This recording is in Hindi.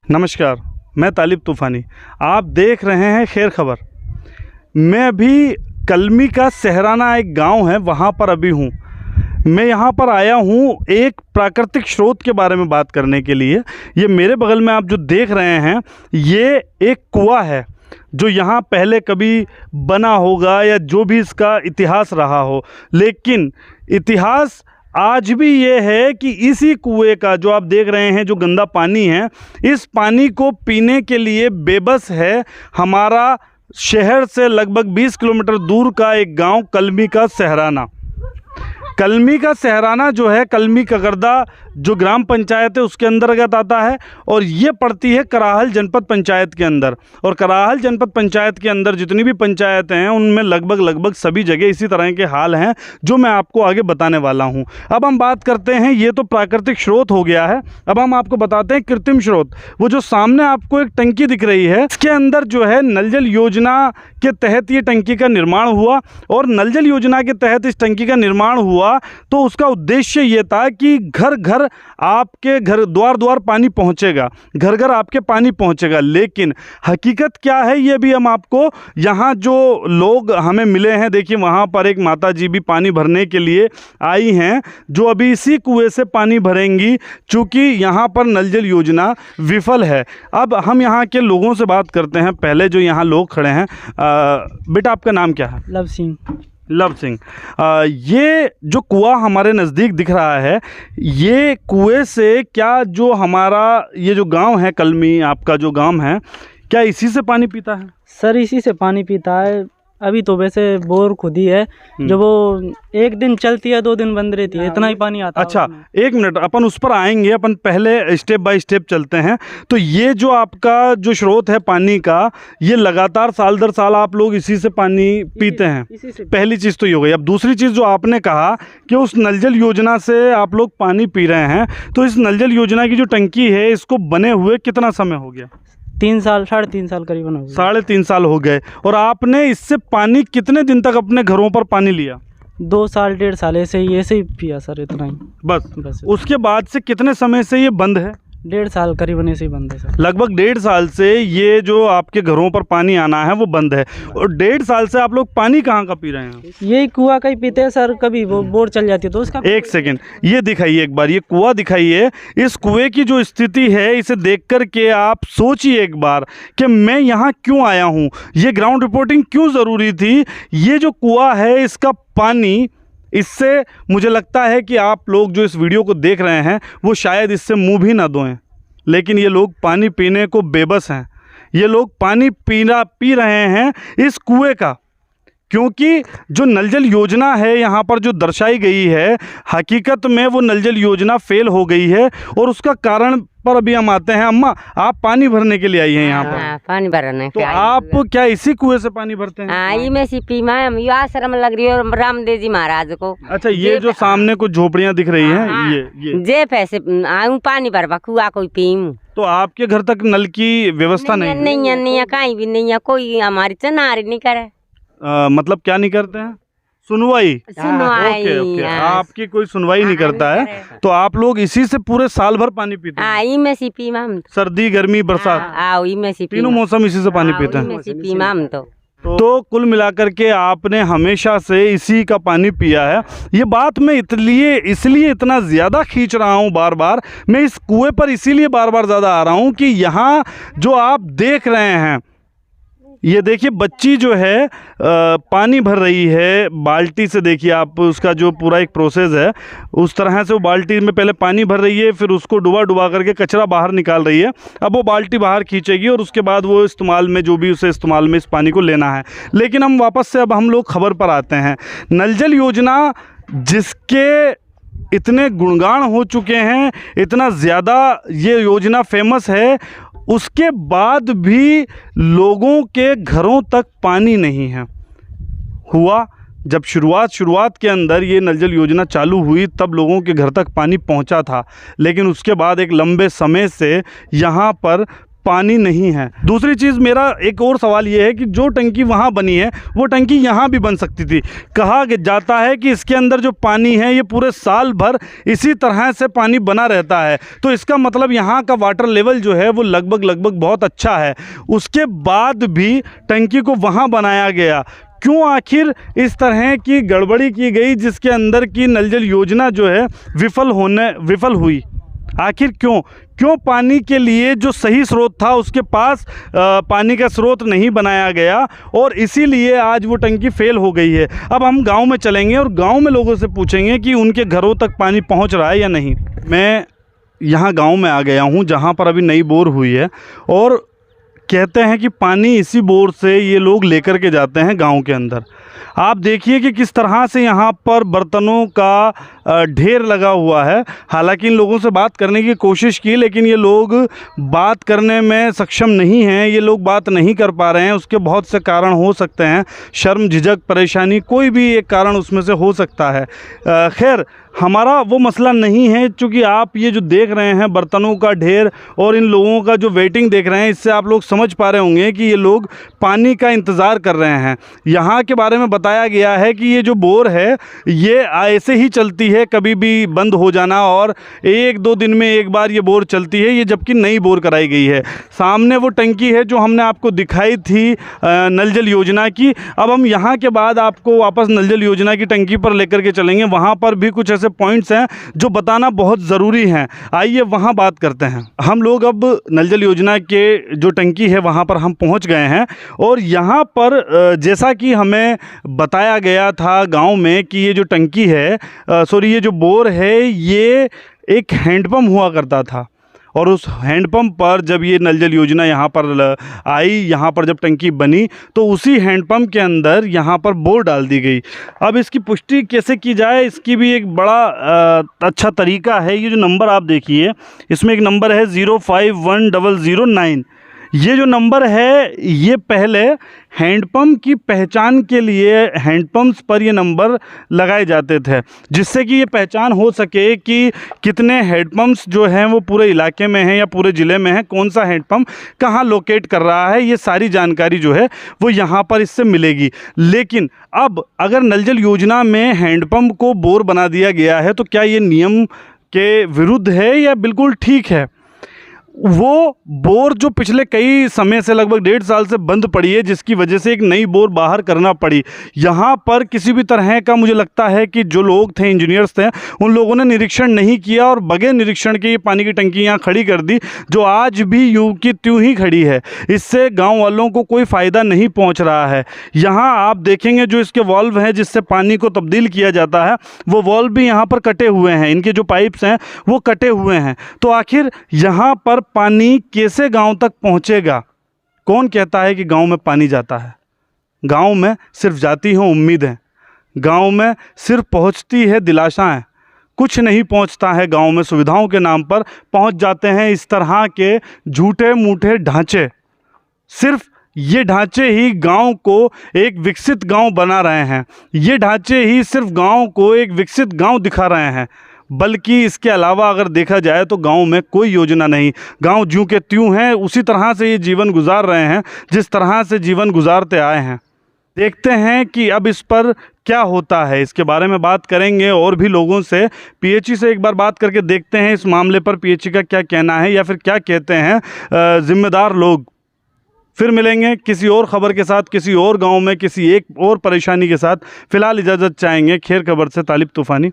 नमस्कार, मैं तालिब तूफ़ानी। आप देख रहे हैं खैर खबर। मैं अभी कलमी का सहराना एक गांव है, वहां पर अभी हूं। मैं यहां पर आया हूं एक प्राकृतिक स्रोत के बारे में बात करने के लिए। ये मेरे बगल में आप जो देख रहे हैं, ये एक कुआं है जो यहाँ पहले कभी बना होगा या जो भी इसका इतिहास रहा हो, लेकिन इतिहास आज भी ये है कि इसी कुएं का जो आप देख रहे हैं, जो गंदा पानी है, इस पानी को पीने के लिए बेबस है हमारा शहर से लगभग 20 किलोमीटर दूर का एक गांव कलमी का सहराना। कलमी का सहराना जो है, कलमी ककरदा जो ग्राम पंचायत है उसके अंतर्गत आता है और ये पड़ती है कराहल जनपद पंचायत के अंदर। और कराहल जनपद पंचायत के अंदर जितनी भी पंचायतें हैं उनमें लगभग सभी जगह इसी तरह के हाल हैं जो मैं आपको आगे बताने वाला हूं। अब हम बात करते हैं, ये तो प्राकृतिक स्रोत हो गया है, अब हम आपको बताते हैं कृत्रिम स्रोत। वो जो सामने आपको एक टंकी दिख रही है, इसके अंदर जो है नल जल योजना के तहत ये टंकी का निर्माण हुआ। और नल जल योजना के तहत इस टंकी का निर्माण हुआ तो उसका उद्देश्य ये था कि घर घर आपके घर द्वार द्वार पानी पहुंचेगा, घर घर आपके पानी पहुंचेगा। लेकिन हकीकत क्या है ये भी हम आपको, यहाँ जो लोग हमें मिले हैं, देखिए वहाँ पर एक माता जी भी पानी भरने के लिए आई हैं जो अभी इसी कुएं से पानी भरेंगी, चूँकि यहाँ पर नल जल योजना विफल है। अब हम यहाँ के लोगों से बात करते हैं। पहले जो यहाँ लोग खड़े हैं, बेटा आपका नाम क्या है? लव सिंह। लव सिंह, ये जो कुआं हमारे नज़दीक दिख रहा है, ये कुएं से क्या जो हमारा ये जो गांव है कलमी, आपका जो गांव है, क्या इसी से पानी पीता है? सर इसी से पानी पीता है। अभी तो वैसे बोर खुद ही है, जो वो एक दिन चलती है 2 दिन बंद रहती है, इतना ही पानी आता है। अच्छा, एक मिनट, अपन उस पर आएंगे। अपन पहले स्टेप बाय स्टेप चलते हैं। तो ये जो आपका जो स्रोत है पानी का, ये लगातार साल दर साल आप लोग इसी से पानी पीते हैं? पहली चीज़ तो ये हो गई। अब दूसरी चीज़ जो आपने कहा कि उस नल जल योजना से आप लोग पानी पी रहे हैं, तो इस नल जल योजना की जो टंकी है इसको बने हुए कितना समय हो गया? 3 साल, 3.5 साल करीबन हो गए। 3.5 साल हो गए। और आपने इससे पानी कितने दिन तक अपने घरों पर पानी लिया? 2 साल 1.5 साल ऐसे ही पिया सर, इतना ही बस। उसके बाद से कितने समय से ये बंद है? 1.5 साल करीबन ऐसे ही बंद है सर। लगभग 1.5 साल से ये जो आपके घरों पर पानी आना है वो बंद है। और 1.5 साल से आप लोग पानी कहाँ का पी रहे हैं? यही कुआं का ही पीते हैं सर। कभी वो बोर चल जाती है तो उसका। एक सेकेंड, ये दिखाइए एक बार, ये कुआं दिखाइए। इस कुएं की जो स्थिति है इसे देख कर के आप सोचिए एक बार कि मैं यहाँ क्यों आया हूँ, ये ग्राउंड रिपोर्टिंग क्यों ज़रूरी थी। ये जो कुआं है इसका पानी, इससे मुझे लगता है कि आप लोग जो इस वीडियो को देख रहे हैं वो शायद इससे मुंह भी ना धोएं, लेकिन ये लोग पानी पीने को बेबस हैं। ये लोग पानी पी रहे हैं इस कुएं का, क्योंकि जो नल जल योजना है यहाँ पर जो दर्शाई गई है, हकीकत में वो नल जल योजना फेल हो गई है। और उसका कारण पर अभी हम आते हैं। अम्मा, आप पानी भरने के लिए आई हैं यहाँ पर? हाँ, पानी भरने तो आप क्या इसी कुएं से पानी भरते हैं? हाँ, में सीपी में यो आश्रम लग रही है रामदेव जी महाराज को। अच्छा, ये जो सामने कुछ झोपड़ियाँ दिख रही हैं, ये जे पैसे आऊँ पानी भरवा कुआ कोई पीऊँ। तो आपके घर तक नल की व्यवस्था नहीं? नहीं है, कहीं भी नहीं है, कोई हमारी चनारी नहीं करे। मतलब क्या नहीं करते हैं? सुनवाई। ओके, आपकी कोई सुनवाई नहीं करता है, तो आप लोग इसी से पूरे साल भर पानी पीते हैं? में सी पी माम, सर्दी गर्मी बरसात तीनों मौसम इसी से पानी पीते हैं। तो कुल मिलाकर के आपने हमेशा से इसी का पानी पिया है। ये बात मैं इसलिए इतना ज़्यादा खींच रहा हूँ बार बार, मैं इस कुएं पर इसीलिए बार बार ज़्यादा आ रहा हूँ कि यहाँ जो आप देख रहे हैं, ये देखिए बच्ची जो है पानी भर रही है बाल्टी से। देखिए आप, उसका जो पूरा एक प्रोसेस है, उस तरह से वो बाल्टी में पहले पानी भर रही है, फिर उसको डुबा करके कचरा बाहर निकाल रही है। अब वो बाल्टी बाहर खींचेगी और उसके बाद वो इस्तेमाल में, जो भी उसे इस्तेमाल में इस पानी को लेना है। लेकिन हम वापस से अब हम लोग खबर पर आते हैं। नल जल योजना जिसके इतने गुणगान हो चुके हैं, इतना ज़्यादा ये योजना फेमस है, उसके बाद भी लोगों के घरों तक पानी नहीं है। हुआ जब शुरुआत के अंदर ये नल जल योजना चालू हुई, तब लोगों के घर तक पानी पहुंचा था, लेकिन उसके बाद एक लंबे समय से यहाँ पर पानी नहीं है। दूसरी चीज़, मेरा एक और सवाल ये है कि जो टंकी वहाँ बनी है वो टंकी यहाँ भी बन सकती थी। कहा जाता है कि इसके अंदर जो पानी है ये पूरे साल भर इसी तरह से पानी बना रहता है, तो इसका मतलब यहाँ का वाटर लेवल जो है वो लगभग बहुत अच्छा है। उसके बाद भी टंकी को वहाँ बनाया गया। क्यों आखिर इस तरह की गड़बड़ी की गई जिसके अंदर की नल जल योजना जो है विफल हुई? आखिर क्यों पानी के लिए जो सही स्रोत था उसके पास पानी का स्रोत नहीं बनाया गया और इसीलिए आज वो टंकी फेल हो गई है। अब हम गांव में चलेंगे और गांव में लोगों से पूछेंगे कि उनके घरों तक पानी पहुंच रहा है या नहीं। मैं यहाँ गांव में आ गया हूँ जहाँ पर अभी नई बोर हुई है और कहते हैं कि पानी इसी बोर से ये लोग लेकर के जाते हैं गांव के अंदर। आप देखिए कि किस तरह से यहाँ पर बर्तनों का ढेर लगा हुआ है। हालांकि इन लोगों से बात करने की कोशिश की लेकिन ये लोग बात करने में सक्षम नहीं हैं, ये लोग बात नहीं कर पा रहे हैं। उसके बहुत से कारण हो सकते हैं, शर्म, झिझक, परेशानी, कोई भी एक कारण उसमें से हो सकता है। खैर, हमारा वो मसला नहीं है। चूँकि आप ये जो देख रहे हैं बर्तनों का ढेर और इन लोगों का जो वेटिंग देख रहे हैं, इससे आप लोग समझ पा रहे होंगे कि ये लोग पानी का इंतज़ार कर रहे हैं। यहाँ के बारे में बताया गया है कि ये जो बोर है ये ऐसे ही चलती है, कभी भी बंद हो जाना, और 1-2 दिन में एक बार ये बोर चलती है। ये जबकि नई बोर कराई गई है। सामने वो टंकी है जो हमने आपको दिखाई थी नल जल योजना की। अब हम यहाँ के बाद आपको वापस नल जल योजना की टंकी पर लेकर के चलेंगे। वहाँ पर भी कुछ ऐसे पॉइंट्स हैं जो बताना बहुत ज़रूरी हैं। आइए वहाँ बात करते हैं। हम लोग अब नल जल योजना के जो टंकी है वहाँ पर हम पहुँच गए हैं और यहाँ पर जैसा कि हमें बताया गया था गांव में कि ये जो टंकी है ये जो बोर है ये एक हैंडपम्प हुआ करता था और उस हैंडपम्प पर जब ये नल जल योजना यहाँ पर आई, यहाँ पर जब टंकी बनी तो उसी हैंडपम्प के अंदर यहाँ पर बोर डाल दी गई। अब इसकी पुष्टि कैसे की जाए, इसकी भी एक बड़ा अच्छा तरीका है। ये जो नंबर आप देखिए, इसमें एक नंबर है 051009। ये जो नंबर है ये पहले हैंडपम्प की पहचान के लिए हैंडपम्प्स पर ये नंबर लगाए जाते थे, जिससे कि ये पहचान हो सके कि कितने हैंडपम्प्स जो हैं वो पूरे इलाके में हैं या पूरे ज़िले में हैं, कौन सा हैंडपम्प कहाँ लोकेट कर रहा है। ये सारी जानकारी जो है वो यहाँ पर इससे मिलेगी। लेकिन अब अगर नल जल योजना में हैंडपम्प को बोर बना दिया गया है तो क्या ये नियम के विरुद्ध है या बिल्कुल ठीक है? वो बोर जो पिछले कई समय से लगभग 1.5 साल से बंद पड़ी है, जिसकी वजह से एक नई बोर बाहर करना पड़ी। यहाँ पर किसी भी तरह का मुझे लगता है कि जो लोग थे, इंजीनियर्स थे, उन लोगों ने निरीक्षण नहीं किया और बगैर निरीक्षण के ये पानी की टंकी यहाँ खड़ी कर दी, जो आज भी यूं की त्यों ही खड़ी है। इससे गाँव वालों को कोई फ़ायदा नहीं पहुँच रहा है। यहाँ आप देखेंगे जो इसके वॉल्व हैं जिससे पानी को तब्दील किया जाता है, वो वॉल्व भी यहाँ पर कटे हुए हैं, इनके जो पाइप्स हैं वो कटे हुए हैं। तो आखिर यहाँ पर पानी कैसे गांव तक पहुंचेगा? कौन कहता है कि गांव में पानी जाता है? गांव में सिर्फ जाती हैं उम्मीदें, गांव में सिर्फ पहुंचती है दिलासाएं, कुछ नहीं पहुंचता है गांव में। सुविधाओं के नाम पर पहुंच जाते हैं इस तरह के झूठे मूठे ढांचे। सिर्फ ये ढांचे ही गांव को एक विकसित गांव बना रहे हैं, ये ढांचे ही सिर्फ गांव को एक विकसित गांव दिखा रहे हैं। बल्कि इसके अलावा अगर देखा जाए तो गांव में कोई योजना नहीं। गांव ज्यों के त्यों हैं, उसी तरह से ये जीवन गुजार रहे हैं जिस तरह से जीवन गुजारते आए हैं। देखते हैं कि अब इस पर क्या होता है, इसके बारे में बात करेंगे और भी लोगों से। पीएचई से एक बार बात करके देखते हैं इस मामले पर पीएचई का क्या कहना है या फिर क्या कहते हैं ज़िम्मेदार लोग। फिर मिलेंगे किसी और ख़बर के साथ, किसी और गांव में, किसी एक और परेशानी के साथ। फ़िलहाल इजाज़त चाहेंगे। खैर खबर से तालिब तूफ़ानी।